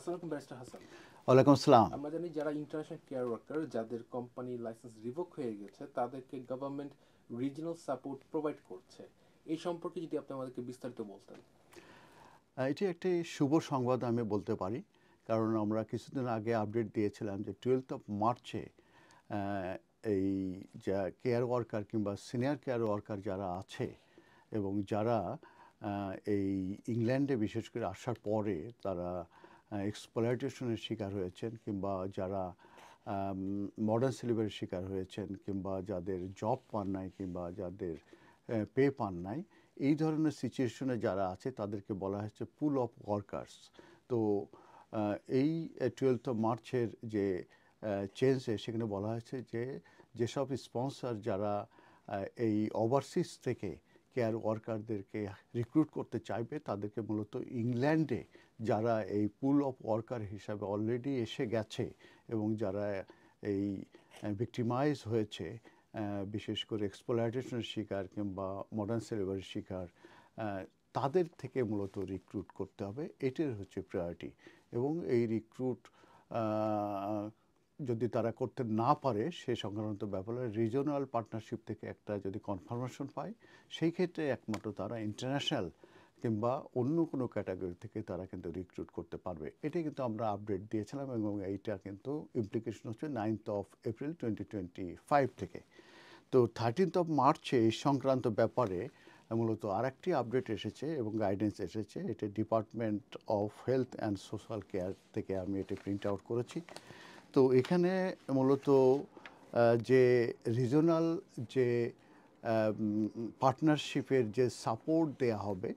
আসসালামু আলাইকুম ব্যারিস্টার হাসান। ওয়ালাইকুম আসসালাম। আমরা জানি যারা ইন্টারন্যাশনাল কেয়ার ওয়ার্কার যাদের কোম্পানি লাইসেন্স রিভোক হয়ে গেছে তাদেরকে গভর্নমেন্ট রিজিনাল সাপোর্ট প্রোভাইড করছে। এই সম্পর্কে যদি আপনি আমাদেরকে বিস্তারিত বলতেন। এটি একটি শুভ সংবাদ আমি বলতে পারি, কারণ আমরা কিছুদিন আগে আপডেট দিয়েছিলাম যে 12 মার্চে এই যা কেয়ার ওয়ার্কার কিংবা সিনিয়র কেয়ার ওয়ার্কার যারা আছে এবং যারা এই ইংল্যান্ডে বিশেষ করে আসার পরে তারা এক্সপ্লয়টেশনের শিকার হয়েছেন কিংবা যারা মডার্ন স্লেভারির শিকার হয়েছেন কিংবা যাদের জব পান নাই কিংবা যাদের পে পান নাই, এই ধরনের সিচুয়েশনে যারা আছে তাদেরকে বলা হচ্ছে পুল অফ ওয়ার্কার্স। তো এই 12 মার্চের যে চেঞ্জে সেখানে বলা হয়েছে যে যেসব স্পন্সর যারা এই ওভারসিজ থেকে কেয়ার ওয়ার্কারদেরকে রিক্রুট করতে চাইবে তাদেরকে মূলত ইংল্যান্ডে যারা এই পুল অফ ওয়ার্কার হিসাবে অলরেডি এসে গেছে এবং যারা এই ভিক্টিমাইজ হয়েছে, বিশেষ করে এক্সপ্লয়টেশনের শিকার কিংবা মডার্ন স্লেভারির শিকার, তাদের থেকে মূলত রিক্রুট করতে হবে। এটার হচ্ছে প্রায়োরিটি। এবং এই রিক্রুট যদি তারা করতে না পারে সে সংক্রান্ত ব্যাপারে রিজনাল পার্টনারশিপ থেকে একটা যদি কনফার্মেশন পায়, সেই ক্ষেত্রে একমাত্র তারা ইন্টারন্যাশনাল কিংবা অন্য কোনো ক্যাটাগরি থেকে তারা কিন্তু রিক্রুট করতে পারবে। এটা কিন্তু আমরা আপডেট দিয়েছিলাম এবং এইটা কিন্তু ইমপ্লিকেশন হচ্ছে 9th এপ্রিল 2025 থেকে। তো 13th মার্চে এই সংক্রান্ত ব্যাপারে মূলত আরেকটি আপডেট এসেছে এবং গাইডেন্স এসেছে। এটা department of health and social care থেকে আমি এটা প্রিন্ট আউট করেছি। তো এখানে মূলত যে রিজনাল যে পার্টনারশিপের যে সাপোর্ট দেয়া হবে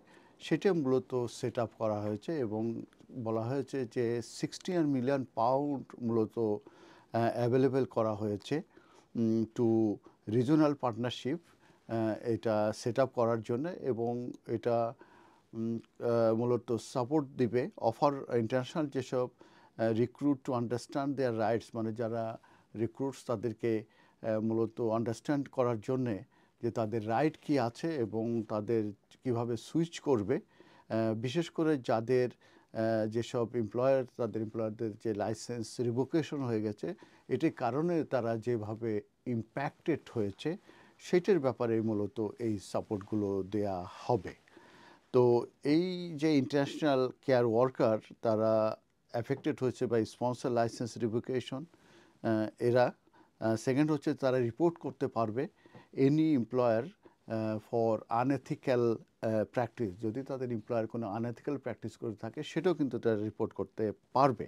সেটা মূলত সেট আপ করা হয়েছে এবং বলা হয়েছে যে 60 মিলিয়ন পাউন্ড মূলত অ্যাভেলেবেল করা হয়েছে টু রিজনাল পার্টনারশিপ এটা সেট আপ করার জন্য। এবং এটা মূলত সাপোর্ট দিবে অফার ইন্টারন্যাশনাল যেসব recruit to understand their rights, মানে যারা রিক্রুটস তাদেরকে মূলত আন্ডারস্ট্যান্ড করার জন্যে যে তাদের রাইট কি আছে এবং তাদের কিভাবে সুইচ করবে, বিশেষ করে যাদের যেসব এমপ্লয়ার তাদের এমপ্লয়ারদের যে লাইসেন্স রিভোকেশন হয়ে গেছে এটির কারণে তারা যেভাবে ইম্প্যাক্টেড হয়েছে সেটার ব্যাপারে মূলত এই সাপোর্টগুলো দেয়া হবে। তো এই যে ইন্টারন্যাশনাল কেয়ার ওয়ার্কার তারা অ্যাফেক্টেড হয়েছে বাই স্পন্সর লাইসেন্স রিভোকেশন, এরা সেকেন্ড হচ্ছে তারা রিপোর্ট করতে পারবে any employer for unethical practice. যদি তাদের এমপ্লয়ার কোনো আনএথিক্যাল প্র্যাকটিস করে থাকে সেটাও কিন্তু তারা রিপোর্ট করতে পারবে।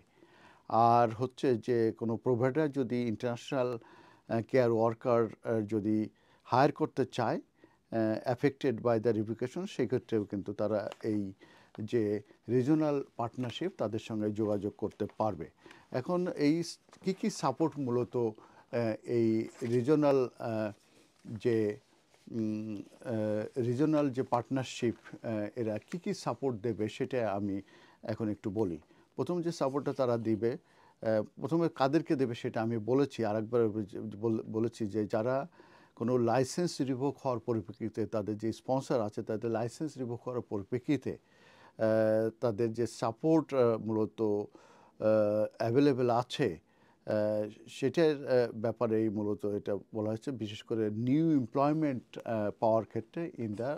আর হচ্ছে যে কোনো প্রোভাইডার যদি ইন্টারন্যাশনাল কেয়ার ওয়ার্কার যদি হায়ার করতে চায় অ্যাফেক্টেড বাই দ্য রিভোকেশন, সেক্ষেত্রেও কিন্তু তারা এই যে রিজনাল পার্টনারশিপ তাদের সঙ্গে যোগাযোগ করতে পারবে। এখন এই কী কী সাপোর্ট মূলত এই রিজনাল যে রিজনাল যে পার্টনারশিপ এরা কী কী সাপোর্ট দেবে সেটা আমি এখন একটু বলি। প্রথম যে সাপোর্টটা তারা দিবে, প্রথমে কাদেরকে দেবে সেটা আমি বলেছি, আরেকবার বলেছি যে যারা কোনো লাইসেন্স রিভোক হওয়ার পরিপ্রেক্ষিতে তাদের যে স্পন্সর আছে তাদের লাইসেন্স রিভোক হওয়ার পরিপ্রেক্ষিতে তাদের যে সাপোর্ট মূলত অ্যাভেলেবেল আছে সেটার ব্যাপারেই মূলত এটা বলা হচ্ছে, বিশেষ করে নিউ এমপ্লয়মেন্ট পাওয়ার ক্ষেত্রে ইন দ্য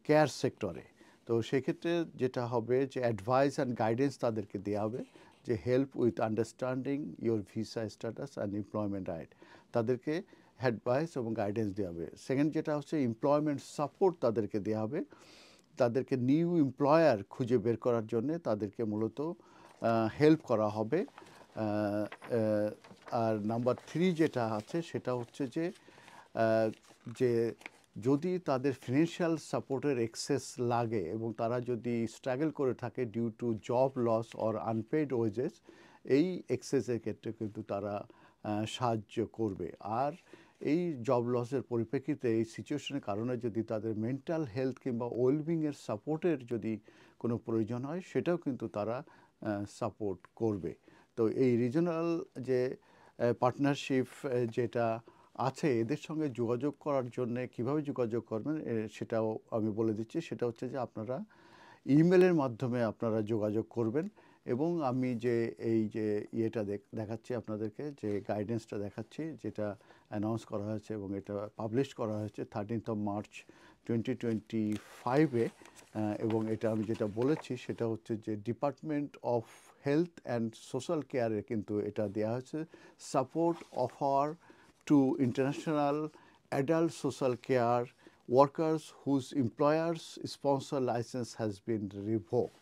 কেয়ার সেক্টরে। তো সেক্ষেত্রে যেটা হবে যে অ্যাডভাইস অ্যান্ড গাইডেন্স তাদেরকে দেওয়া হবে যে help with understanding your visa status and employment right, তাদেরকে অ্যাডভাইস এবং গাইডেন্স দেওয়া হবে। সেকেন্ড যেটা হচ্ছে এমপ্লয়মেন্ট সাপোর্ট তাদেরকে দেওয়া হবে, তাদেরকে নিউ এমপ্লয়ার খুঁজে বের করার জন্যে তাদেরকে মূলত হেল্প করা হবে। আর নাম্বার 3 যেটা আছে সেটা হচ্ছে যে যে যদি তাদের ফিনান্সিয়াল সাপোর্টের এক্সেস লাগে এবং তারা যদি স্ট্রাগল করে থাকে due to job loss or unpaid wages, এই এক্সেসের ক্ষেত্রে কিন্তু তারা সাহায্য করবে। আর এই জব লসের পরিপ্রেক্ষিতে এই সিচুয়েশনের কারণে যদি তাদের মেন্টাল হেলথ কিংবা ওয়েলবিংয়ের সাপোর্টের যদি কোনো প্রয়োজন হয় সেটাও কিন্তু তারা সাপোর্ট করবে। তো এই রিজনাল যে পার্টনারশিপ যেটা আছে এদের সঙ্গে যোগাযোগ করার জন্য কিভাবে যোগাযোগ করবেন সেটাও আমি বলে দিচ্ছি। সেটা হচ্ছে যে আপনারা ইমেলের মাধ্যমে আপনারা যোগাযোগ করবেন এবং আমি যে এই যে ইয়েটা দেখাচ্ছি আপনাদেরকে, যে গাইডেন্সটা দেখাচ্ছি, যেটা অ্যানাউন্স করা হয়েছে এবং এটা পাবলিশ করা হয়েছে 13th March 2025-এ, এবং এটা আমি যেটা বলেছি সেটা হচ্ছে যে department of health and social কেয়ারে কিন্তু এটা দেওয়া হয়েছে, support offer to international adult social care workers whose employers sponsor licence has been revoked.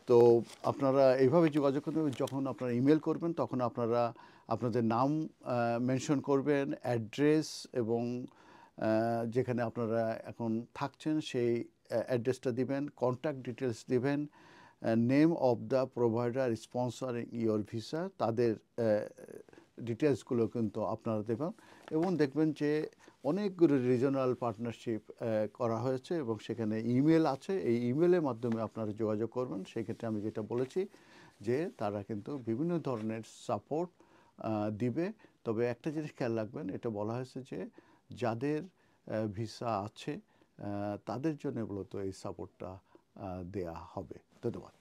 তো আপনারা এইভাবে যোগাযোগ করবেন, যখন আপনারা ইমেল করবেন তখন আপনারা আপনাদের নাম মেনশন করবেন, অ্যাড্রেস, এবং যেখানে আপনারা এখন থাকছেন সেই অ্যাড্রেসটা দিবেন, কন্ট্যাক্ট ডিটেলস দিবেন, name of the provider sponsoring your visa, তাদের ডিটেলসগুলো কিন্তু আপনারা দেবেন। এবং দেখবেন যে অনেকগুলো রিজনাল পার্টনারশিপ করা হয়েছে এবং সেখানে ইমেল আছে, এই ইমেলের মাধ্যমে আপনারা যোগাযোগ করবেন। সেক্ষেত্রে আমি যেটা বলেছি যে তারা কিন্তু বিভিন্ন ধরনের সাপোর্ট দিবে। তবে একটা জিনিস খেয়াল রাখবেন, এটা বলা হয়েছে যে যাদের ভিসা আছে তাদের জন্য মূলত এই সাপোর্টটা দেয়া হবে। ধন্যবাদ।